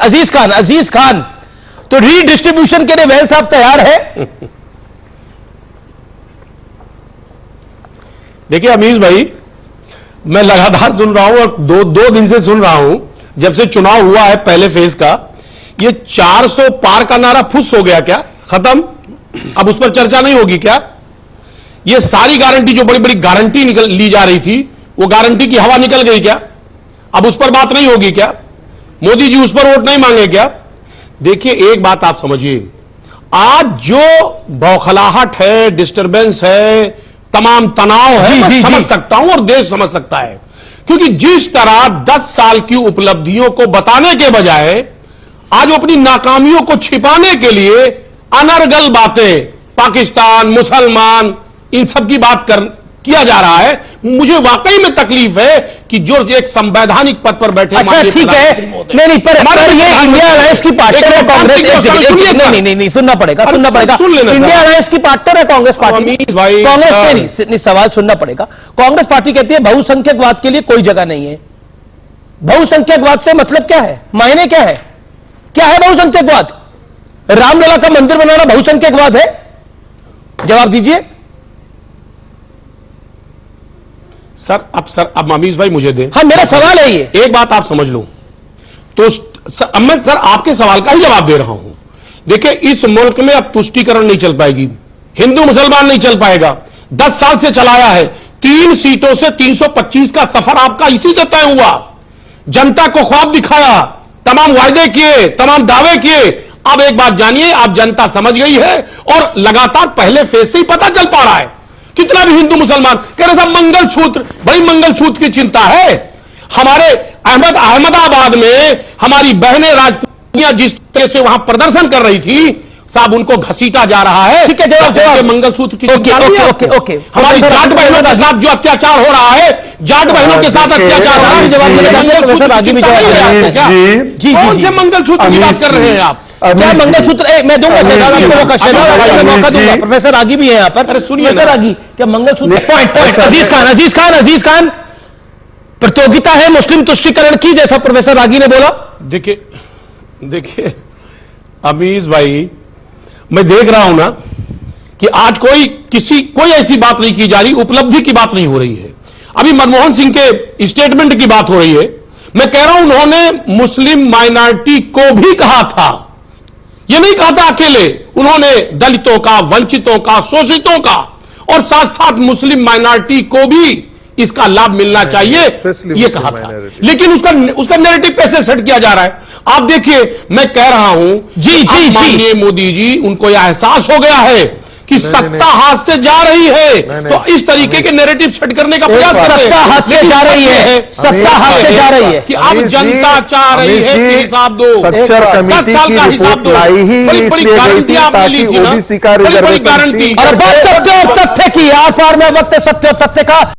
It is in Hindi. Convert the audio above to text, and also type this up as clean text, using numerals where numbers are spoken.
अजीज खान तो रीडिस्ट्रीब्यूशन के लिए वेल्थ आप तैयार है? देखिए अमीज भाई, मैं लगातार सुन रहा हूं और दो दिन से सुन रहा हूं, जब से चुनाव हुआ है पहले फेज का, ये 400 पार का नारा फुस हो गया क्या? खत्म? अब उस पर चर्चा नहीं होगी क्या? ये सारी गारंटी, जो बड़ी बड़ी गारंटी निकल ली जा रही थी, वो गारंटी की हवा निकल गई क्या? अब उस पर बात नहीं होगी क्या? मोदी जी उस पर वोट नहीं मांगे क्या? देखिए एक बात आप समझिए, आज जो बौखलाहट है, डिस्टरबेंस है, तमाम तनाव है, मैं समझ सकता हूं और देश समझ सकता है, क्योंकि जिस तरह 10 साल की उपलब्धियों को बताने के बजाय आज वो अपनी नाकामियों को छिपाने के लिए अनर्गल बातें, पाकिस्तान, मुसलमान, इन सब की बात किया जा रहा है। मुझे वाकई में तकलीफ है कि जो एक संवैधानिक पद पर बैठे, अच्छा ठीक है, नहीं पर ये इंडिया अलायंस की पार्टनर है कांग्रेस। नहीं सुनना पड़ेगा इंडिया अलायंस की पार्टनर है कांग्रेस पार्टी। कांग्रेस नहीं, सवाल सुनना पड़ेगा। कांग्रेस पार्टी कहती है बहुसंख्यकवाद के लिए कोई जगह नहीं है। बहुसंख्यकवाद से मतलब क्या है, मायने क्या है? क्या है बहुसंख्यकवाद? रामलला का मंदिर बनाना बहुसंख्यकवाद है? जवाब दीजिए सर। अब अमीज भाई मुझे दे। हाँ, मेरा सवाल है ये। एक बात आप समझ लो तो अब मैं सर आपके सवाल का ही जवाब दे रहा हूं। देखिए इस मुल्क में अब तुष्टीकरण नहीं चल पाएगी, हिंदू मुसलमान नहीं चल पाएगा। 10 साल से चलाया है, 3 सीटों से 325 का सफर आपका इसी से तय हुआ। जनता को ख्वाब दिखाया, तमाम वायदे किए, तमाम दावे किए। अब एक बात जानिए, आप जनता समझ गई है और लगातार पहले फेज से ही पता चल पा रहा है। कितना भी हिंदू मुसलमान कह रहे साहब मंगलसूत्र, बड़ी मंगलसूत्र की चिंता है। हमारे अहमदाबाद में हमारी बहनें राजपूतियां जिस तरह से वहां प्रदर्शन कर रही थी साहब, उनको घसीटा जा रहा है। ठीक है, जवाब मंगलसूत्र की चिंता। ओके। हमारी जाट बहनों के साथ जो अत्याचार हो रहा है, जाट बहनों के साथ अत्याचार हो रहा है, कौन से मंगलसूत्र की बात कर रहे हैं आप? क्या मंगलसूत्र? मैं दूंगा शहजाद आपको मौका दूंगा। प्रोफेसर आगी भी है यहाँ पर। सुनिए प्रोफेसर आगी, क्या मंगलसूत्र? पॉइंट। अजीज खान प्रतियोगिता है मुस्लिम तुष्टीकरण की, जैसा प्रोफेसर आगी ने बोला। देखिए अमीज भाई, मैं देख रहा हूं ना कि आज कोई ऐसी बात नहीं की जा रही, उपलब्धि की बात नहीं हो रही है। अभी मनमोहन सिंह के स्टेटमेंट की बात हो रही है। मैं कह रहा हूं उन्होंने मुस्लिम माइनॉरिटी को भी कहा था, ये नहीं कहा था अकेले, उन्होंने दलितों का, वंचितों का, शोषितों का और साथ साथ मुस्लिम माइनॉरिटी को भी इसका लाभ मिलना चाहिए, ये कहा था। लेकिन उसका नैरेटिव कैसे सेट किया जा रहा है? आप देखिए, मैं कह रहा हूं माननीय मोदी जी, उनको यह एहसास हो गया है कि सत्ता हाथ से जा रही है, तो इस तरीके के नैरेटिव सेट करने का प्रयास कर रहे हैं। सत्ता हाथ से जा रही है, सत्ता हाथ से जा रही है कि अब जनता चाह रही है कि हिसाब दो, 10 साल का हिसाब दो। बड़ी गारंटी आपने ली थी ना, बड़ी गारंटी। और बात सत्य और तथ्य की, आर पार में वक्त सत्य और तथ्य का।